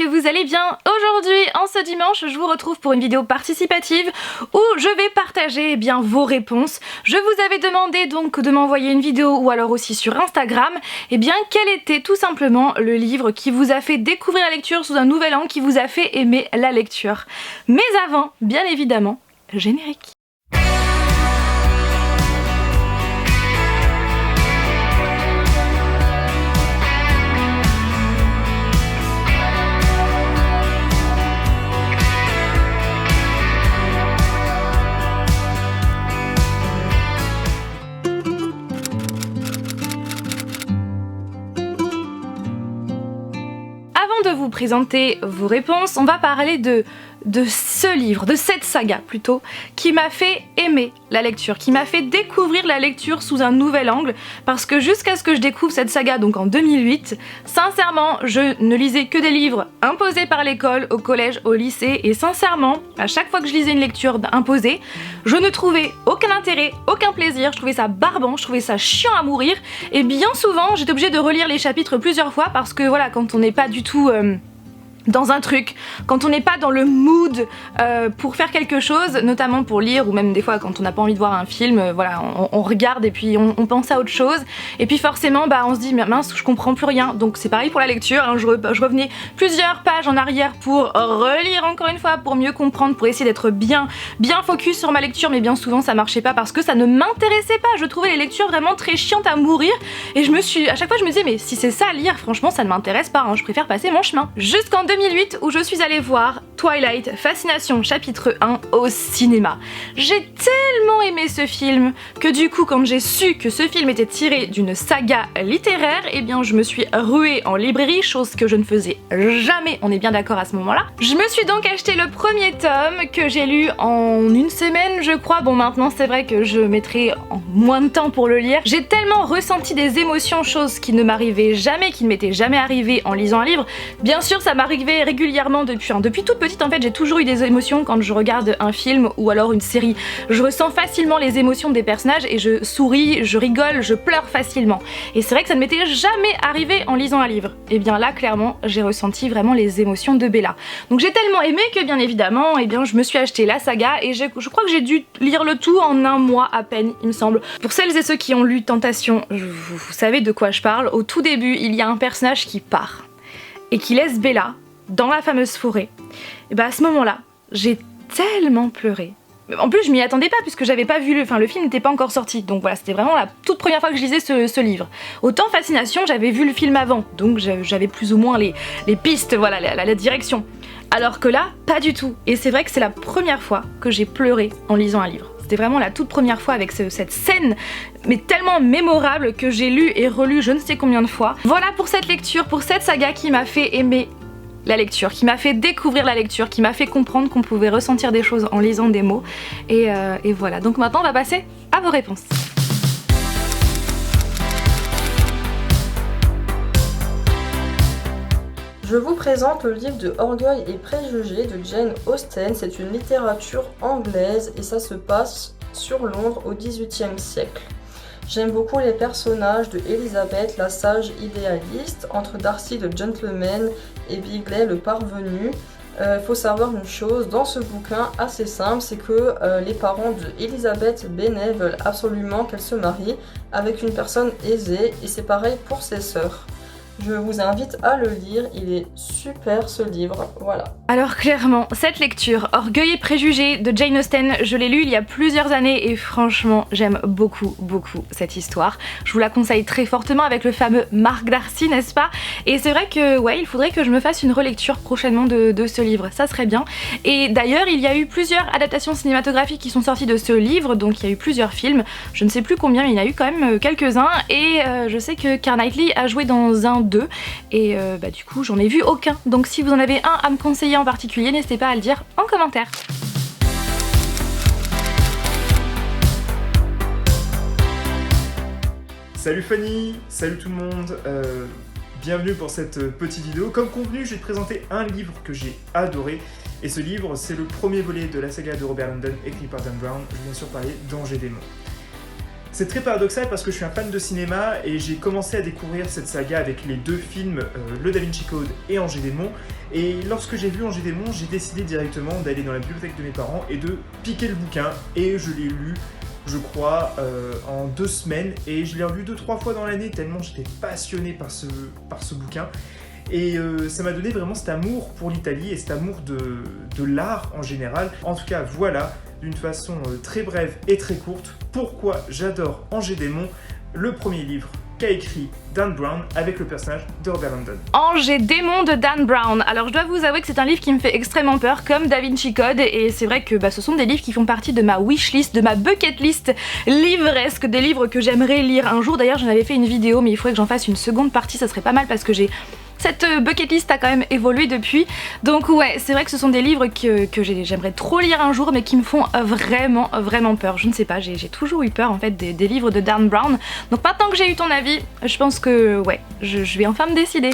que vous allez bien. Aujourd'hui, en ce dimanche, je vous retrouve pour une vidéo participative où je vais partager vos réponses. Je vous avais demandé donc de m'envoyer une vidéo ou alors aussi sur Instagram, quel était tout simplement le livre qui vous a fait découvrir la lecture sous un nouvel angle, qui vous a fait aimer la lecture. Mais avant, bien évidemment, générique. Avant de vous présenter vos réponses, on va parler de ce livre, de cette saga plutôt, qui m'a fait aimer la lecture, qui m'a fait découvrir la lecture sous un nouvel angle, parce que jusqu'à ce que je découvre cette saga, donc en 2008, sincèrement, je ne lisais que des livres imposés par l'école, au collège, au lycée, et sincèrement, à chaque fois que je lisais une lecture imposée, je ne trouvais aucun intérêt, aucun plaisir, je trouvais ça barbant, je trouvais ça chiant à mourir, et bien souvent, j'étais obligée de relire les chapitres plusieurs fois, parce que voilà, quand on n'est pas du tout dans un truc, quand on n'est pas dans le mood pour faire quelque chose, notamment pour lire ou même des fois quand on n'a pas envie de voir un film, voilà, on regarde et puis on pense à autre chose et puis forcément on se dit mais mince, je comprends plus rien. Donc c'est pareil pour la lecture, hein, je revenais plusieurs pages en arrière pour relire encore une fois, pour mieux comprendre, pour essayer d'être bien focus sur ma lecture, mais bien souvent ça marchait pas parce que ça ne m'intéressait pas. Je trouvais les lectures vraiment très chiantes à mourir et à chaque fois je me disais mais si c'est ça à lire, franchement ça ne m'intéresse pas, hein, je préfère passer mon chemin. Jusqu'en 2008 où je suis allée voir Twilight Fascination chapitre 1 au cinéma. J'ai tellement aimé ce film que du coup quand j'ai su que ce film était tiré d'une saga littéraire, je me suis ruée en librairie, chose que je ne faisais jamais, on est bien d'accord à ce moment-là. Je me suis donc acheté le premier tome que j'ai lu en une semaine je crois. Bon maintenant c'est vrai que je mettrai en moins de temps pour le lire. J'ai tellement ressenti des émotions, chose qui ne m'arrivait jamais, qui ne m'était jamais arrivée en lisant un livre. Bien sûr ça m'arrivait régulièrement depuis toute petite en fait, j'ai toujours eu des émotions quand je regarde un film ou alors une série. Je ressens facilement les émotions des personnages et je souris, je rigole, je pleure facilement. Et c'est vrai que ça ne m'était jamais arrivé en lisant un livre. Et bien là clairement j'ai ressenti vraiment les émotions de Bella. Donc j'ai tellement aimé que bien évidemment je me suis acheté la saga et je crois que j'ai dû lire le tout en un mois à peine il me semble. Pour celles et ceux qui ont lu Tentation, vous savez de quoi je parle. Au tout début il y a un personnage qui part et qui laisse Bella dans la fameuse forêt. Et à ce moment-là, j'ai tellement pleuré. En plus, je m'y attendais pas puisque j'avais pas vu le film n'était pas encore sorti. Donc voilà, c'était vraiment la toute première fois que je lisais ce livre. Autant Fascination, j'avais vu le film avant, donc j'avais plus ou moins les pistes, voilà, la direction. Alors que là, pas du tout. Et c'est vrai que c'est la première fois que j'ai pleuré en lisant un livre. C'était vraiment la toute première fois avec cette scène, mais tellement mémorable que j'ai lu et relu je ne sais combien de fois. Voilà pour cette lecture, pour cette saga qui m'a fait aimer la lecture, qui m'a fait découvrir la lecture, qui m'a fait comprendre qu'on pouvait ressentir des choses en lisant des mots. Et voilà, donc maintenant on va passer à vos réponses. Je vous présente le livre de Orgueil et Préjugés de Jane Austen. C'est une littérature anglaise et ça se passe sur Londres au XVIIIe siècle. J'aime beaucoup les personnages de Elizabeth, la sage idéaliste, entre Darcy le gentleman et Bingley le parvenu. Faut savoir une chose dans ce bouquin assez simple, c'est que les parents de Elizabeth Bennet veulent absolument qu'elle se marie avec une personne aisée et c'est pareil pour ses sœurs. Je vous invite à le lire, il est super ce livre, voilà. Alors clairement, cette lecture, Orgueil et Préjugés de Jane Austen, je l'ai lu il y a plusieurs années et franchement j'aime beaucoup cette histoire. Je vous la conseille très fortement avec le fameux Mark Darcy, n'est-ce pas? Et c'est vrai que ouais, il faudrait que je me fasse une relecture prochainement de ce livre, ça serait bien. Et d'ailleurs il y a eu plusieurs adaptations cinématographiques qui sont sorties de ce livre, donc il y a eu plusieurs films, je ne sais plus combien mais il y en a eu quand même quelques-uns et je sais que Keira Knightley a joué dans un 2 et du coup j'en ai vu aucun, donc si vous en avez un à me conseiller en particulier, n'hésitez pas à le dire en commentaire. Salut Fanny, salut tout le monde, bienvenue pour cette petite vidéo. Comme convenu, je vais te présenter un livre que j'ai adoré et ce livre c'est le premier volet de la saga de Robert Langdon écrit par Dan Brown. Je vais bien sûr parler d'Angers Démon. C'est très paradoxal parce que je suis un fan de cinéma et j'ai commencé à découvrir cette saga avec les 2 films, le Da Vinci Code et Angers Démon. Et lorsque j'ai vu Angers Démon, j'ai décidé directement d'aller dans la bibliothèque de mes parents et de piquer le bouquin. Et je l'ai lu, je crois, en 2 semaines. Et je l'ai relu 2-3 fois dans l'année tellement j'étais passionné par ce bouquin. Et ça m'a donné vraiment cet amour pour l'Italie et cet amour de l'art en général. En tout cas, voilà, d'une façon très brève et très courte, pourquoi j'adore Angers Démon, le premier livre qu'a écrit Dan Brown avec le personnage de Robert Langdon. Angers Démon de Dan Brown. Alors je dois vous avouer que c'est un livre qui me fait extrêmement peur, comme Da Vinci Code, et c'est vrai que ce sont des livres qui font partie de ma wishlist, de ma bucket list livresque, des livres que j'aimerais lire un jour. D'ailleurs j'en avais fait une vidéo, mais il faudrait que j'en fasse une seconde partie, ça serait pas mal parce que cette bucket list a quand même évolué depuis. Donc ouais, c'est vrai que ce sont des livres que j'aimerais trop lire un jour mais qui me font vraiment peur. Je ne sais pas, j'ai toujours eu peur en fait des livres de Dan Brown. Donc maintenant que j'ai eu ton avis, je pense que ouais, je vais enfin me décider.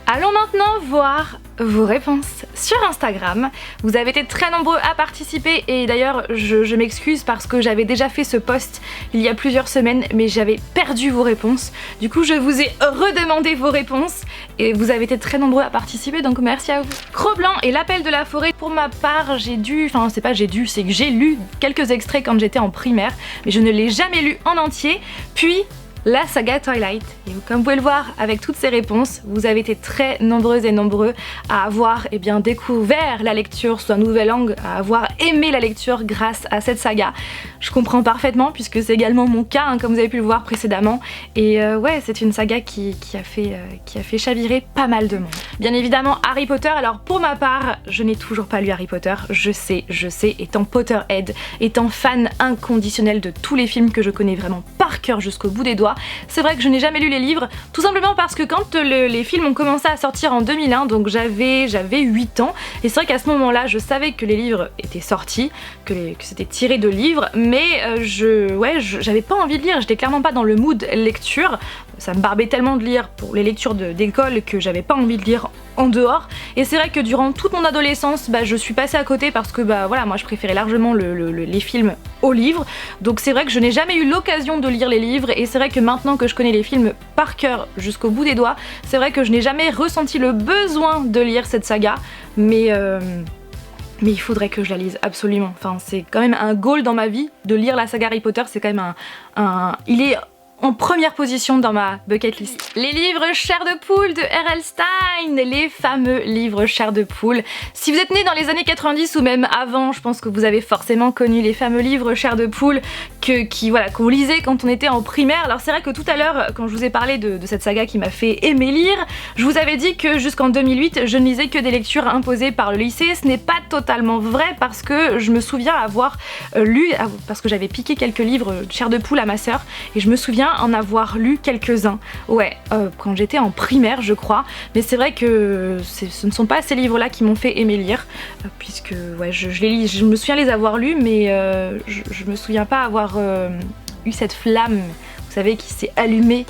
Allons maintenant voir vos réponses sur Instagram. Vous avez été très nombreux à participer et d'ailleurs je m'excuse parce que j'avais déjà fait ce post il y a plusieurs semaines mais j'avais perdu vos réponses. Du coup je vous ai redemandé vos réponses et vous avez été très nombreux à participer donc merci à vous. Cro-Blanc et l'appel de la forêt, pour ma part c'est que j'ai lu quelques extraits quand j'étais en primaire mais je ne l'ai jamais lu en entier. Puis la saga Twilight. Et comme vous pouvez le voir avec toutes ces réponses, vous avez été très nombreuses et nombreux à avoir découvert la lecture sous un nouvel angle, à avoir aimé la lecture grâce à cette saga. Je comprends parfaitement puisque c'est également mon cas, comme vous avez pu le voir précédemment. Et ouais, c'est une saga qui a fait chavirer pas mal de monde. Bien évidemment Harry Potter, alors pour ma part, je n'ai toujours pas lu Harry Potter, je sais, étant Potterhead, étant fan inconditionnel de tous les films que je connais vraiment par cœur jusqu'au bout des doigts. C'est vrai que je n'ai jamais lu les livres, tout simplement parce que quand les films ont commencé à sortir en 2001, donc j'avais 8 ans, et c'est vrai qu'à ce moment-là, je savais que les livres étaient sortis, que c'était tiré de livres, mais j'avais pas envie de lire, j'étais clairement pas dans le mood lecture. Ça me barbait tellement de lire pour les lectures d'école que j'avais pas envie de lire en dehors. Et c'est vrai que durant toute mon adolescence, je suis passée à côté parce que moi je préférais largement les films aux livres. Donc c'est vrai que je n'ai jamais eu l'occasion de lire les livres et c'est vrai que maintenant que je connais les films par cœur jusqu'au bout des doigts, c'est vrai que je n'ai jamais ressenti le besoin de lire cette saga. Mais il faudrait que je la lise absolument. Enfin, c'est quand même un goal dans ma vie de lire la saga Harry Potter. C'est quand même il est en première position dans ma bucket list. Les livres Chair de poule de R.L. Stein, les fameux livres Chair de poule. Si vous êtes né dans les années 90 ou même avant, je pense que vous avez forcément connu les fameux livres Chair de poule qu'on lisait quand on était en primaire. Alors c'est vrai que tout à l'heure, quand je vous ai parlé de cette saga qui m'a fait aimer lire, je vous avais dit que jusqu'en 2008, je ne lisais que des lectures imposées par le lycée. Ce n'est pas totalement vrai parce que je me souviens avoir lu, parce que j'avais piqué quelques livres Chair de poule à ma sœur et je me souviens en avoir lu quelques-uns, quand j'étais en primaire je crois, mais c'est vrai que ce ne sont pas ces livres-là qui m'ont fait aimer lire, puisque je me souviens les avoir lus, mais je me souviens pas avoir eu cette flamme, vous savez, qui s'est allumée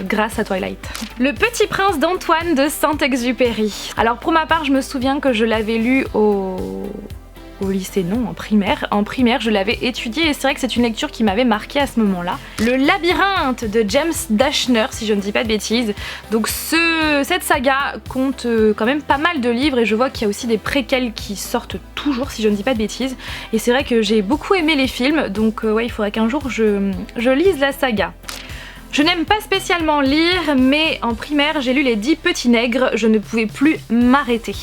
grâce à Twilight. Le Petit Prince d'Antoine de Saint-Exupéry. Alors pour ma part, je me souviens que je l'avais lu au lycée, non, en primaire. En primaire, je l'avais étudié et c'est vrai que c'est une lecture qui m'avait marqué à ce moment-là. Le Labyrinthe de James Dashner, si je ne dis pas de bêtises. Donc cette saga compte quand même pas mal de livres et je vois qu'il y a aussi des préquels qui sortent toujours, si je ne dis pas de bêtises. Et c'est vrai que j'ai beaucoup aimé les films, donc il faudrait qu'un jour je lise la saga. Je n'aime pas spécialement lire, mais en primaire j'ai lu Les 10 petits nègres, je ne pouvais plus m'arrêter.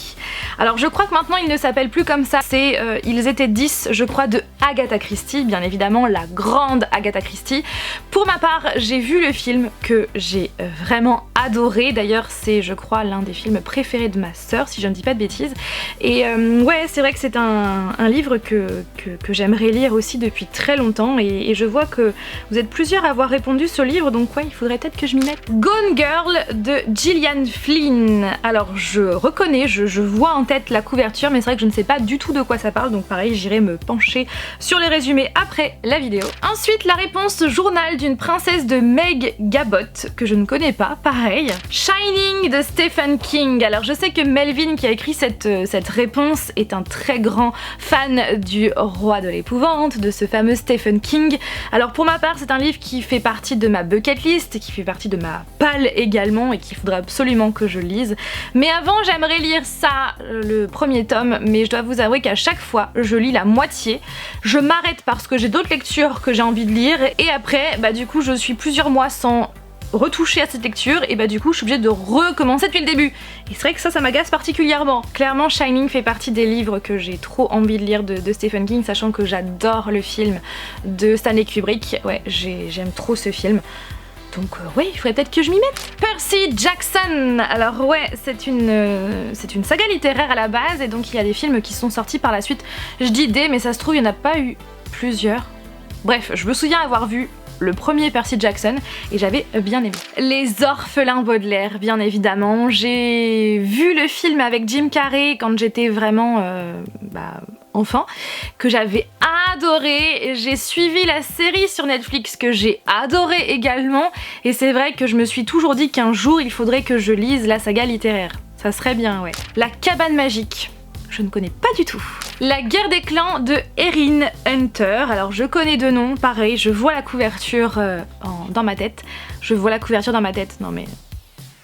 Alors je crois que maintenant il ne s'appelle plus comme ça, c'est Ils étaient 10, je crois, de Agatha Christie, bien évidemment la grande Agatha Christie. Pour ma part, j'ai vu le film que j'ai vraiment adoré, d'ailleurs c'est, je crois, l'un des films préférés de ma sœur, si je ne dis pas de bêtises. Et c'est vrai que c'est un livre que j'aimerais lire aussi depuis très longtemps et je vois que vous êtes plusieurs à avoir répondu ce livre, donc ouais, il faudrait peut-être que je m'y mette. Gone Girl de Gillian Flynn. Alors je reconnais, je vois en tête la couverture, mais c'est vrai que je ne sais pas du tout de quoi ça parle, donc pareil, j'irai me pencher sur les résumés après la vidéo. Ensuite, la réponse journal d'une princesse de Meg Gabot, que je ne connais pas, pareil. Shining de Stephen King. Alors je sais que Melvin qui a écrit cette réponse est un très grand fan du Roi de l'épouvante, de ce fameux Stephen King. Alors pour ma part, c'est un livre qui fait partie de ma bucket list, qui fait partie de ma palle également et qu'il faudra absolument que je lise. Mais avant, j'aimerais lire ça, le premier tome, mais je dois vous avouer qu'à chaque fois, je lis la moitié. Je m'arrête parce que j'ai d'autres lectures que j'ai envie de lire et après, bah du coup, je suis plusieurs mois sans retoucher à cette lecture et bah du coup je suis obligée de recommencer depuis le début et c'est vrai que ça m'agace particulièrement. Clairement Shining fait partie des livres que j'ai trop envie de lire de Stephen King, sachant que j'adore le film de Stanley Kubrick. Ouais, j'aime trop ce film. Donc ouais, il faudrait peut-être que je m'y mette. Percy Jackson. Alors ouais, c'est une saga littéraire à la base et donc il y a des films qui sont sortis par la suite. Je dis des, mais ça se trouve il n'y en a pas eu plusieurs. Bref, je me souviens avoir vu le premier Percy Jackson et j'avais bien aimé. Les Orphelins Baudelaire, bien évidemment. J'ai vu le film avec Jim Carrey quand j'étais vraiment enfant, que j'avais adoré. J'ai suivi la série sur Netflix que j'ai adoré également et c'est vrai que je me suis toujours dit qu'un jour il faudrait que je lise la saga littéraire. Ça serait bien, ouais. La Cabane Magique. Je ne connais pas du tout. La Guerre des clans de Erin Hunter. Alors je connais deux noms, pareil, je vois la couverture dans ma tête. Je vois la couverture dans ma tête, non mais...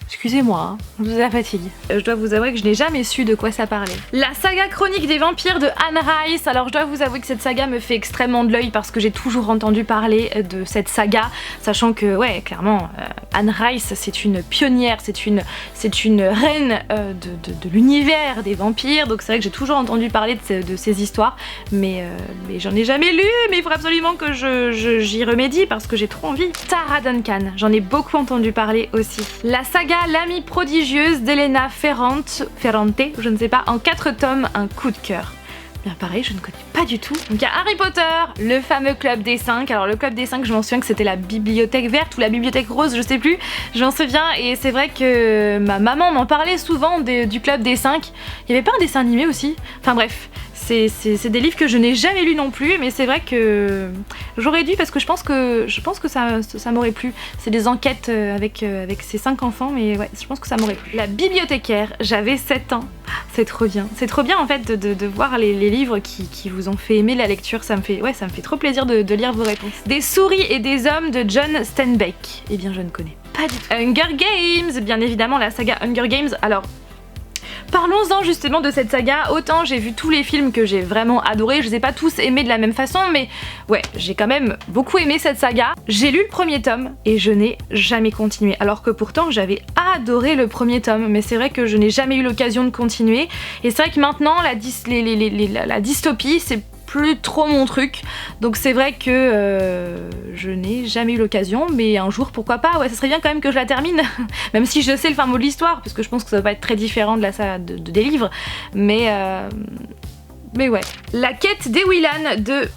Excusez-moi, hein, je vous ai la fatigue. Je dois vous avouer que je n'ai jamais su de quoi ça parlait. La saga chronique des vampires de Anne Rice. Alors je dois vous avouer que cette saga me fait extrêmement de l'œil parce que j'ai toujours entendu parler de cette saga, sachant que ouais, clairement, Anne Rice c'est une pionnière, c'est une reine de l'univers des vampires, donc c'est vrai que j'ai toujours entendu parler de ces histoires, mais j'en ai jamais lu, mais il faudrait absolument que j'y remédie parce que j'ai trop envie. Tara Duncan, j'en ai beaucoup entendu parler aussi. La saga L'amie prodigieuse d'Elena Ferrante, je ne sais pas, en 4 tomes, un coup de cœur. Bien pareil, je ne connais pas du tout. Donc il y a Harry Potter, le fameux club des 5. Alors le club des 5, je m'en souviens que c'était la bibliothèque verte ou la bibliothèque rose, je sais plus. Je m'en souviens et c'est vrai que ma maman m'en parlait souvent du club des 5. Il y avait pas un dessin animé aussi? Enfin bref. C'est des livres que je n'ai jamais lus non plus, mais c'est vrai que j'aurais dû parce que je pense que ça m'aurait plu. C'est des enquêtes avec ces 5 enfants, mais ouais, je pense que ça m'aurait plu. La bibliothécaire, j'avais 7 ans. C'est trop bien. C'est trop bien en fait de voir les livres qui vous ont fait aimer la lecture. Ça me fait trop plaisir de lire vos réponses. Des souris et des hommes de John Steinbeck. Eh bien, je ne connais pas du tout. Hunger Games, bien évidemment la saga Hunger Games. Alors, parlons-en justement de cette saga. Autant j'ai vu tous les films que j'ai vraiment adoré, je les ai pas tous aimés de la même façon, mais ouais, j'ai quand même beaucoup aimé cette saga. J'ai lu le premier tome et je n'ai jamais continué, alors que pourtant j'avais adoré le premier tome, mais c'est vrai que je n'ai jamais eu l'occasion de continuer. Et c'est vrai que maintenant la dystopie c'est plus trop mon truc, donc c'est vrai que je n'ai jamais eu l'occasion, mais un jour pourquoi pas, ouais, ça serait bien quand même que je la termine, même si je sais le fin mot de l'histoire, parce que je pense que ça va pas être très différent des livres, mais ouais. La quête d'Ewilan de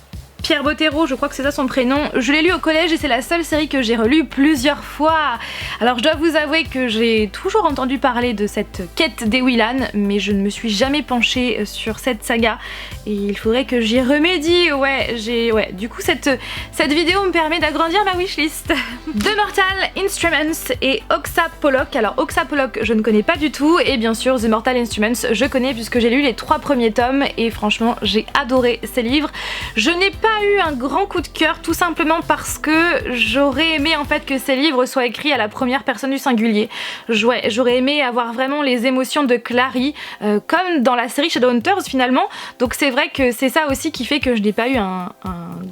Pierre Bottero, je crois que c'est ça son prénom. Je l'ai lu au collège et c'est la seule série que j'ai relue plusieurs fois. Alors je dois vous avouer que j'ai toujours entendu parler de cette quête d'Ewilan, mais je ne me suis jamais penchée sur cette saga et il faudrait que j'y remédie. Ouais, du coup cette vidéo me permet d'agrandir ma wishlist. The Mortal Instruments et Oxa Pollock. Alors Oxa Pollock je ne connais pas du tout et bien sûr The Mortal Instruments je connais puisque j'ai lu les 3 premiers tomes et franchement j'ai adoré ces livres. Je n'ai pas eu un grand coup de cœur tout simplement parce que j'aurais aimé en fait que ces livres soient écrits à la première personne du singulier. J'aurais aimé avoir vraiment les émotions de Clary comme dans la série Shadowhunters finalement, donc c'est vrai que c'est ça aussi qui fait que je n'ai pas eu un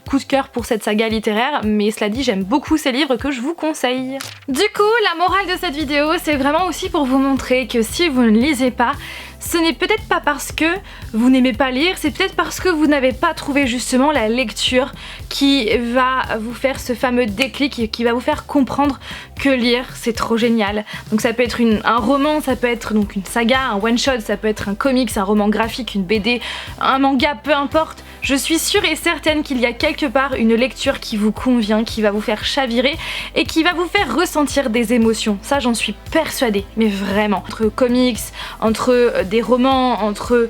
coup de cœur pour cette saga littéraire, mais cela dit j'aime beaucoup ces livres que je vous conseille. Du coup la morale de cette vidéo c'est vraiment aussi pour vous montrer que si vous ne lisez pas, ce n'est peut-être pas parce que vous n'aimez pas lire, c'est peut-être parce que vous n'avez pas trouvé justement la lecture qui va vous faire ce fameux déclic, qui va vous faire comprendre que lire c'est trop génial. Donc ça peut être un roman, ça peut être donc une saga, un one shot, ça peut être un comics, un roman graphique, une BD, un manga, peu importe. je suis sûre et certaine qu'il y a quelque part une lecture qui vous convient, qui va vous faire chavirer et qui va vous faire ressentir des émotions. Ça, j'en suis persuadée, mais vraiment. Entre comics, entre des romans, entre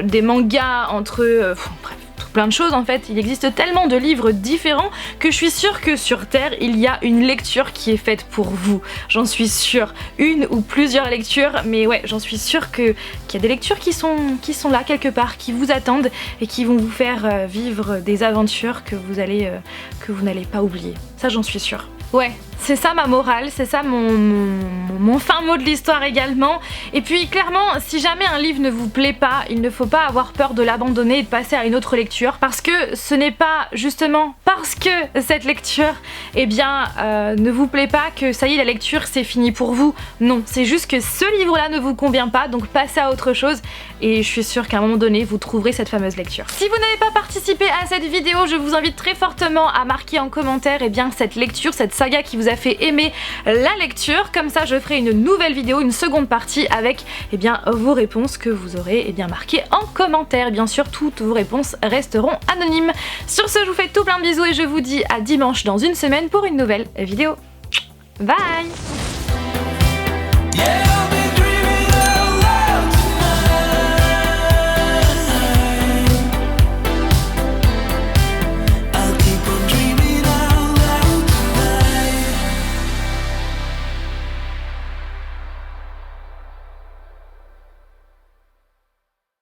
des mangas, entre... bref. Plein de choses en fait, il existe tellement de livres différents que je suis sûre que sur Terre il y a une lecture qui est faite pour vous, j'en suis sûre, une ou plusieurs lectures, mais ouais, j'en suis sûre qu'il y a des lectures qui sont là quelque part, qui vous attendent et qui vont vous faire vivre des aventures que vous n'allez pas oublier, ça j'en suis sûre. Ouais, c'est ça ma morale, c'est ça mon fin mot de l'histoire également. Et puis clairement, si jamais un livre ne vous plaît pas, il ne faut pas avoir peur de l'abandonner et de passer à une autre lecture, parce que ce n'est pas justement parce que cette lecture ne vous plaît pas que ça y est, la lecture c'est fini pour vous. Non, c'est juste que ce livre-là ne vous convient pas, donc passez à autre chose et je suis sûre qu'à un moment donné vous trouverez cette fameuse lecture. Si vous n'avez pas participé à cette vidéo, je vous invite très fortement à marquer en commentaire cette lecture, cette saga qui vous a fait aimer la lecture. Comme ça je ferai une nouvelle vidéo, une seconde partie avec vos réponses que vous aurez marquées en commentaire. Bien sûr, toutes vos réponses resteront anonymes. Sur ce, je vous fais tout plein de bisous et je vous dis à dimanche dans une semaine pour une nouvelle vidéo. Bye!